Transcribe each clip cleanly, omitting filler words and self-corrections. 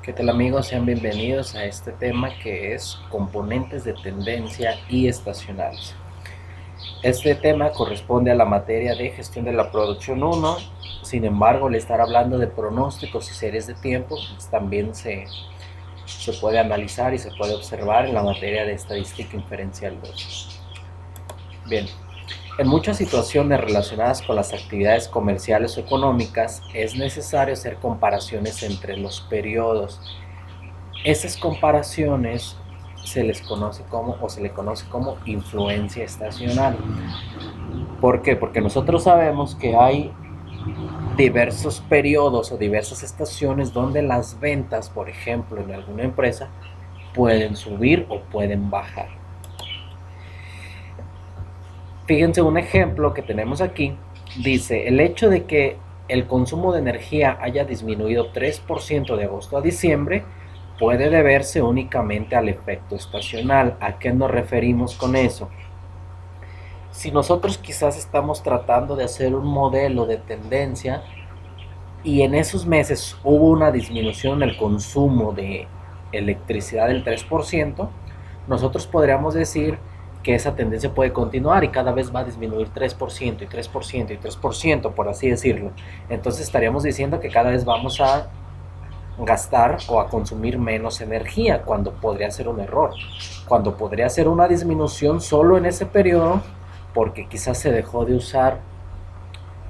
¿Qué tal amigos? Sean bienvenidos a este tema que es componentes de tendencia y estacionales. Este tema corresponde a la materia de gestión de la producción 1, sin embargo, al estar hablando de pronósticos y series de tiempo, pues también se puede analizar y se puede observar en la materia de estadística inferencial 2. Bien, en muchas situaciones relacionadas con las actividades comerciales o económicas es necesario hacer comparaciones entre los periodos. Esas comparaciones se les conoce como o se le conoce como influencia estacional. ¿Por qué? Porque nosotros sabemos que hay diversos periodos o diversas estaciones donde las ventas, por ejemplo, en alguna empresa, pueden subir o pueden bajar. Fíjense un ejemplo que tenemos aquí. Dice, el hecho de que el consumo de energía haya disminuido 3% de agosto a diciembre puede deberse únicamente al efecto estacional. ¿A qué nos referimos con eso? Si nosotros quizás estamos tratando de hacer un modelo de tendencia y en esos meses hubo una disminución en el consumo de electricidad del 3%, nosotros podríamos decir que esa tendencia puede continuar y cada vez va a disminuir 3% y 3% y 3%, por así decirlo. Entonces estaríamos diciendo que cada vez vamos a gastar o a consumir menos energía, cuando podría ser un error, cuando podría ser una disminución solo en ese periodo porque quizás se dejó de usar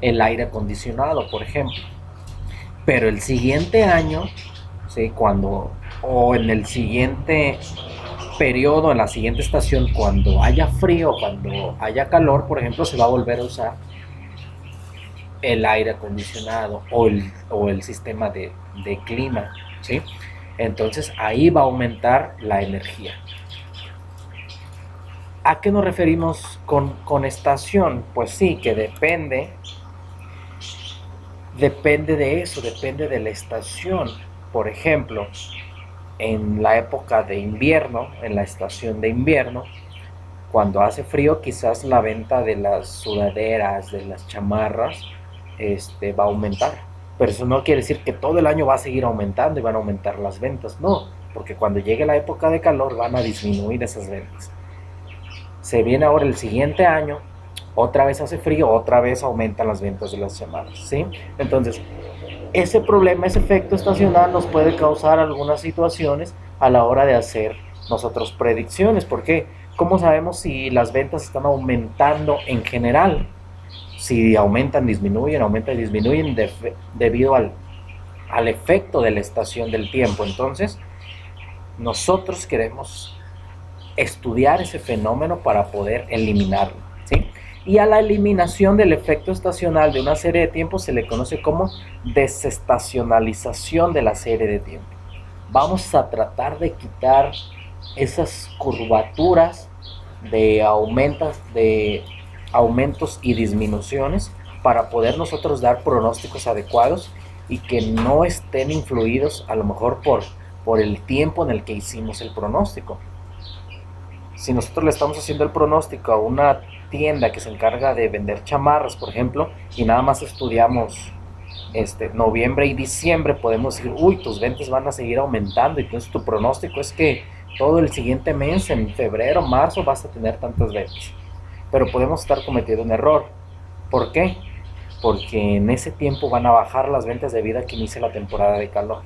el aire acondicionado, por ejemplo. Pero el siguiente año, ¿sí? O en el siguiente periodo, en la siguiente estación, cuando haya frío, cuando haya calor, por ejemplo, se va a volver a usar el aire acondicionado o el sistema de clima, ¿sí? Entonces ahí va a aumentar la energía. ¿A qué nos referimos con estación? Pues sí, que depende de eso, depende de la estación. Por ejemplo, en la época de invierno, en la estación de invierno, cuando hace frío, quizás la venta de las sudaderas, de las chamarras, va a aumentar. Pero eso no quiere decir que todo el año va a seguir aumentando y van a aumentar las ventas. No, porque cuando llegue la época de calor van a disminuir esas ventas. Se viene ahora el siguiente año, otra vez hace frío, otra vez aumentan las ventas de las chamarras, ¿sí? Entonces, ese problema, ese efecto estacional nos puede causar algunas situaciones a la hora de hacer nosotros predicciones. ¿Por qué? ¿Cómo sabemos si las ventas están aumentando en general? Si aumentan, disminuyen debido al efecto de la estación del tiempo. Entonces, nosotros queremos estudiar ese fenómeno para poder eliminarlo, ¿sí? Y a la eliminación del efecto estacional de una serie de tiempo se le conoce como desestacionalización de la serie de tiempo. Vamos a tratar de quitar esas curvaturas de aumentos y disminuciones para poder nosotros dar pronósticos adecuados y que no estén influidos a lo mejor por el tiempo en el que hicimos el pronóstico. Si nosotros le estamos haciendo el pronóstico a una tienda que se encarga de vender chamarras, por ejemplo, y nada más estudiamos noviembre y diciembre, podemos decir, uy, tus ventas van a seguir aumentando, y entonces tu pronóstico es que todo el siguiente mes, en febrero, marzo, vas a tener tantas ventas. Pero podemos estar cometiendo un error. ¿Por qué? Porque en ese tiempo van a bajar las ventas debido a que inicia la temporada de calor.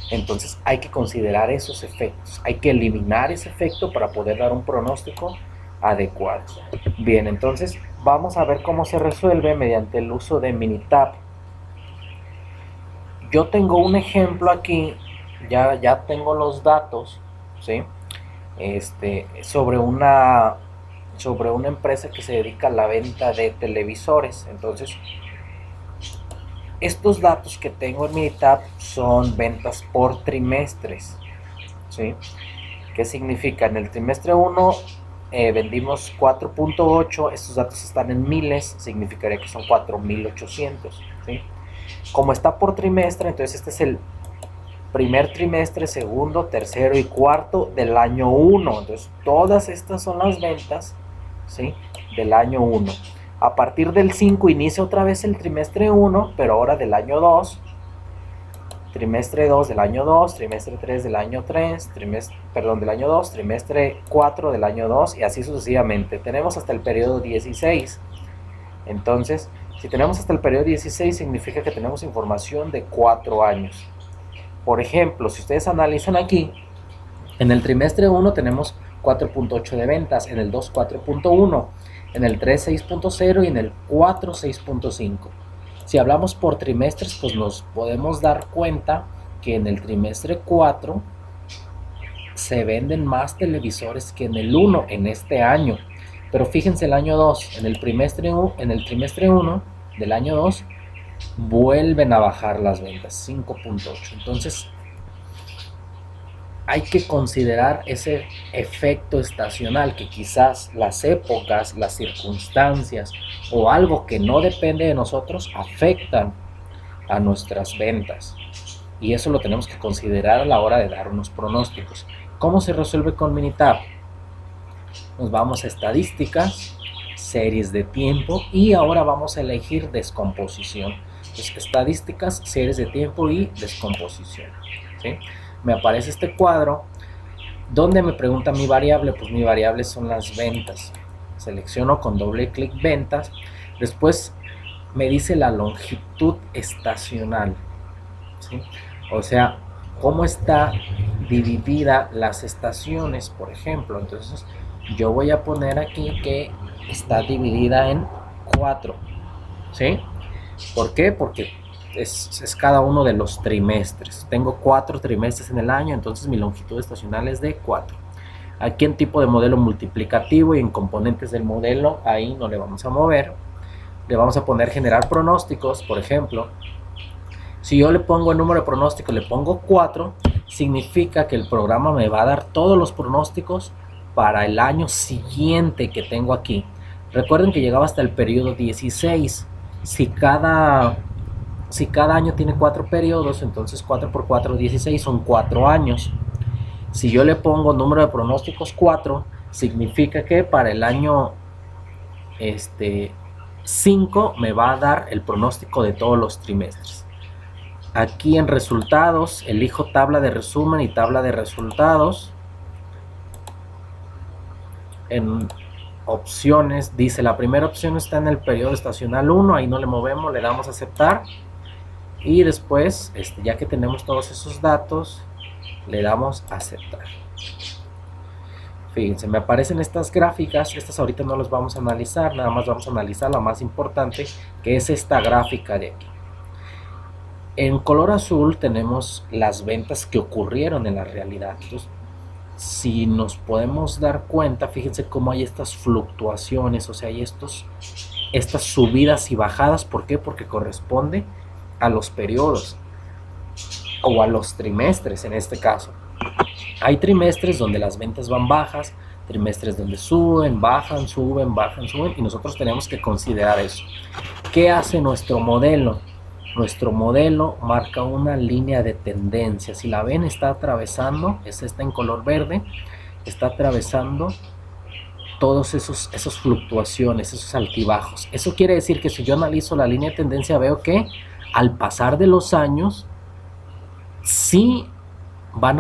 Entonces hay que considerar esos efectos, hay que eliminar ese efecto para poder dar un pronóstico adecuado. Bien, entonces vamos a ver cómo se resuelve mediante el uso de Minitab. Yo tengo un ejemplo aquí, ya tengo los datos, ¿sí? Sobre una empresa que se dedica a la venta de televisores. Entonces, estos datos que tengo en Minitab son ventas por trimestres, ¿sí? ¿Qué significa? En el trimestre 1 vendimos 4.8, estos datos están en miles, significaría que son 4.800, ¿sí? Como está por trimestre, entonces este es el primer trimestre, segundo, tercero y cuarto del año 1. Entonces todas estas son las ventas, ¿sí?, del año 1. A partir del 5 inicia otra vez el trimestre 1, pero ahora del año 2. trimestre 2 del año 2, trimestre 3 del año 3, del año 2, trimestre 4 del año 2 y así sucesivamente. Tenemos hasta el periodo 16. Entonces, si tenemos hasta el periodo 16 significa que tenemos información de 4 años. Por ejemplo, si ustedes analizan aquí, en el trimestre 1 tenemos 4.8 de ventas, en el 2 4.1, en el 3 6.0 y en el 4 6.5. Si hablamos por trimestres, pues nos podemos dar cuenta que en el trimestre 4 se venden más televisores que en el 1 en este año. Pero fíjense el año 2, en el trimestre 1 del año 2 vuelven a bajar las ventas, 5.8. Entonces hay que considerar ese efecto estacional, que quizás las épocas, las circunstancias o algo que no depende de nosotros afectan a nuestras ventas. Y eso lo tenemos que considerar a la hora de dar unos pronósticos. ¿Cómo se resuelve con Minitab? Nos vamos a estadísticas, series de tiempo y ahora vamos a elegir descomposición. Entonces, estadísticas, series de tiempo y descomposición, ¿sí? Me aparece este cuadro donde me pregunta mi variable. Pues mi variable son las ventas. Selecciono con doble clic ventas. Después me dice la longitud estacional, ¿sí? O sea, cómo está dividida las estaciones, por ejemplo. Entonces yo voy a poner aquí que está dividida en 4, ¿sí? ¿Por qué? Porque es cada uno de los trimestres. Tengo 4 trimestres en el año, entonces mi longitud estacional es de 4. Aquí en tipo de modelo multiplicativo y en componentes del modelo, ahí no le vamos a mover. Le vamos a poner generar pronósticos, por ejemplo. Si yo le pongo el número de pronósticos, le pongo 4, significa que el programa me va a dar todos los pronósticos para el año siguiente que tengo aquí. Recuerden que llegaba hasta el periodo 16. Si cada año tiene 4 periodos, entonces 4 por 4, 16, son 4 años. Si yo le pongo número de pronósticos 4, significa que para el año 5 me va a dar el pronóstico de todos los trimestres. Aquí en resultados, elijo tabla de resumen y tabla de resultados. En opciones, dice la primera opción está en el periodo estacional 1, ahí no le movemos, le damos a aceptar. Y después, ya que tenemos todos esos datos, le damos a aceptar. Fíjense, me aparecen estas gráficas. Estas ahorita no las vamos a analizar, nada más vamos a analizar la más importante, que es esta gráfica de aquí. En color azul tenemos las ventas que ocurrieron en la realidad. Entonces, si nos podemos dar cuenta, fíjense cómo hay estas fluctuaciones, o sea, hay estas subidas y bajadas. ¿Por qué? Porque corresponde a los periodos o a los trimestres en este caso. Hay trimestres donde las ventas van bajas, trimestres donde suben, bajan, suben, bajan, suben, y nosotros tenemos que considerar eso. ¿Qué hace nuestro modelo? Nuestro modelo marca una línea de tendencia. Si la ven, está atravesando, está en color verde, está atravesando todos esos fluctuaciones, esos altibajos. Eso quiere decir que si yo analizo la línea de tendencia, veo que al pasar de los años sí van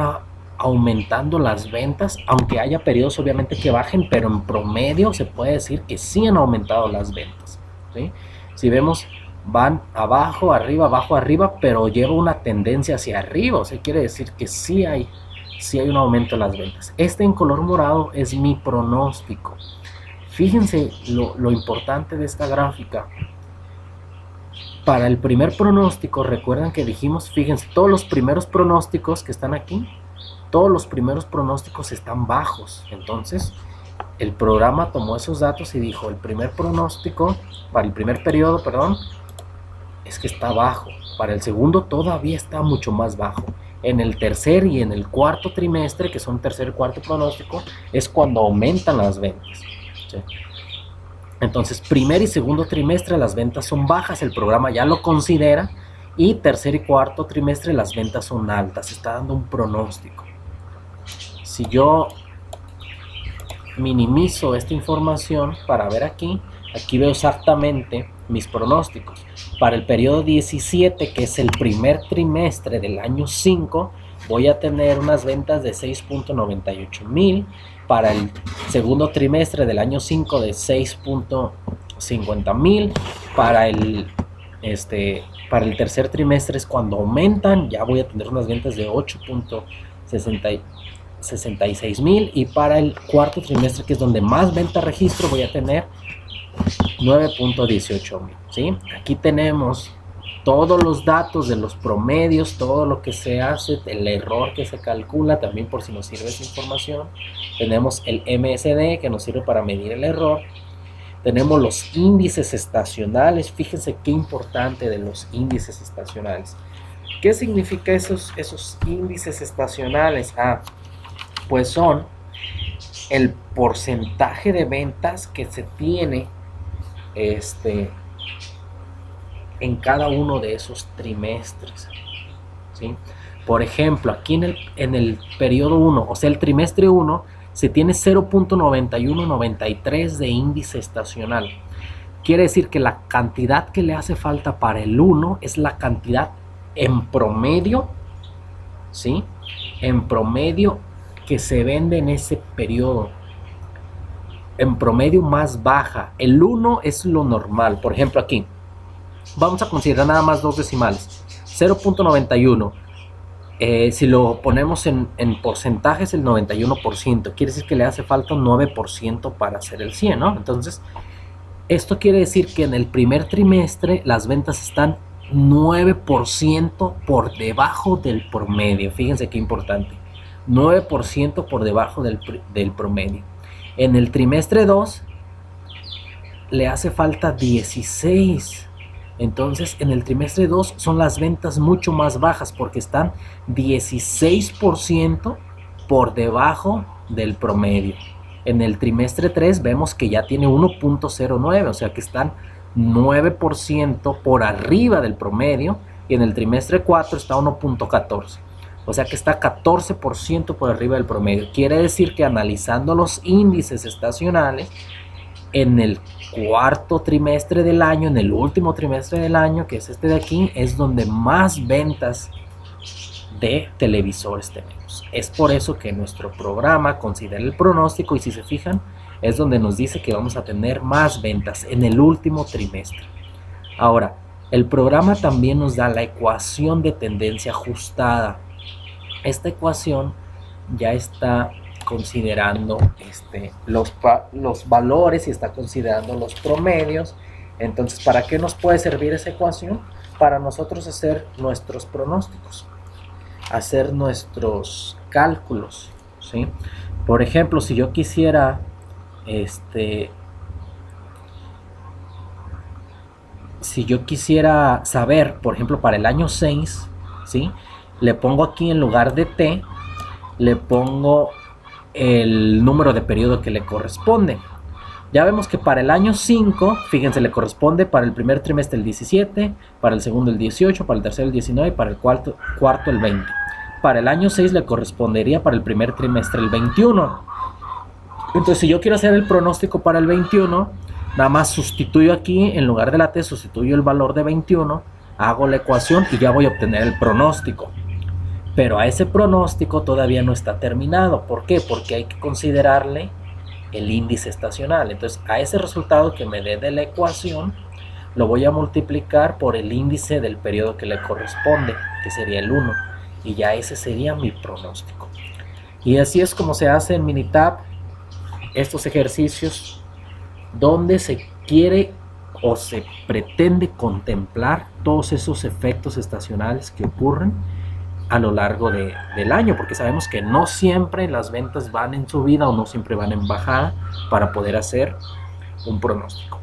aumentando las ventas, aunque haya periodos obviamente que bajen, pero en promedio se puede decir que sí han aumentado las ventas, ¿sí? Si vemos, van abajo, arriba, pero lleva una tendencia hacia arriba, o sea, quiere decir que sí hay un aumento en las ventas. En color morado es mi pronóstico. Fíjense lo importante de esta gráfica. Para el primer pronóstico, recuerdan que dijimos, fíjense, todos los primeros pronósticos que están aquí, todos los primeros pronósticos están bajos. Entonces, el programa tomó esos datos y dijo, el primer pronóstico, para el primer periodo, perdón, es que está bajo. Para el segundo todavía está mucho más bajo. En el tercer y en el cuarto trimestre, que son tercer y cuarto pronóstico, es cuando aumentan las ventas, ¿sí? Entonces, primer y segundo trimestre las ventas son bajas, el programa ya lo considera, y tercer y cuarto trimestre las ventas son altas, está dando un pronóstico. Si yo minimizo esta información para ver aquí veo exactamente mis pronósticos. Para el periodo 17, que es el primer trimestre del año 5, voy a tener unas ventas de 6.98 mil. Para el segundo trimestre del año 5 de 6.50 mil. Para el tercer trimestre es cuando aumentan, ya voy a tener unas ventas de 8.66 mil. Y para el cuarto trimestre, que es donde más venta registro, voy a tener 9.18 mil, ¿sí? Aquí tenemos todos los datos de los promedios, todo lo que se hace, el error que se calcula, también por si nos sirve esa información. Tenemos el MSD, que nos sirve para medir el error. Tenemos los índices estacionales. Fíjense qué importante de los índices estacionales. ¿Qué significa esos índices estacionales? Pues son el porcentaje de ventas que se tiene en cada uno de esos trimestres, ¿sí? Por ejemplo, aquí en el periodo 1, o sea, el trimestre 1, se tiene 0.9193 de índice estacional. Quiere decir que la cantidad que le hace falta para el 1 es la cantidad en promedio, ¿sí? En promedio que se vende en ese periodo. En promedio más baja. El 1 es lo normal. Por ejemplo, aquí vamos a considerar nada más dos decimales. 0.91. Si lo ponemos en porcentajes, el 91%. Quiere decir que le hace falta un 9% para hacer el 100, ¿no? Entonces, esto quiere decir que en el primer trimestre las ventas están 9% por debajo del promedio. Fíjense qué importante. 9% por debajo del promedio. En el trimestre 2 le hace falta 16. Entonces en el trimestre 2 son las ventas mucho más bajas porque están 16% por debajo del promedio. En el trimestre 3 vemos que ya tiene 1.09, o sea que están 9% por arriba del promedio. Y en el trimestre 4 está 1.14. O sea que está 14% por arriba del promedio. Quiere decir que analizando los índices estacionales, en el cuarto trimestre del año, en el último trimestre del año, que es este de aquí, es donde más ventas de televisores tenemos. Es por eso que nuestro programa considera el pronóstico y si se fijan, es donde nos dice que vamos a tener más ventas en el último trimestre. Ahora, el programa también nos da la ecuación de tendencia ajustada. Esta ecuación ya está considerando los valores y está considerando los promedios. Entonces, ¿para qué nos puede servir esa ecuación? Para nosotros hacer nuestros pronósticos, hacer nuestros cálculos, ¿sí? Por ejemplo, si yo quisiera saber, por ejemplo, para el año 6, ¿sí? Le pongo aquí en lugar de T, le pongo el número de periodo que le corresponde. Ya vemos que para el año 5, fíjense, le corresponde para el primer trimestre el 17, para el segundo el 18, para el tercero el 19 y para el cuarto el 20. Para el año 6 le correspondería para el primer trimestre el 21. Entonces, si yo quiero hacer el pronóstico para el 21, nada más sustituyo aquí, en lugar de la T, sustituyo el valor de 21, hago la ecuación y ya voy a obtener el pronóstico. Pero a ese pronóstico todavía no está terminado. ¿Por qué? Porque hay que considerarle el índice estacional. Entonces, a ese resultado que me dé de la ecuación, lo voy a multiplicar por el índice del periodo que le corresponde, que sería el 1. Y ya ese sería mi pronóstico. Y así es como se hace en Minitab estos ejercicios donde se quiere o se pretende contemplar todos esos efectos estacionales que ocurren a lo largo del año, porque sabemos que no siempre las ventas van en subida o no siempre van en bajada para poder hacer un pronóstico.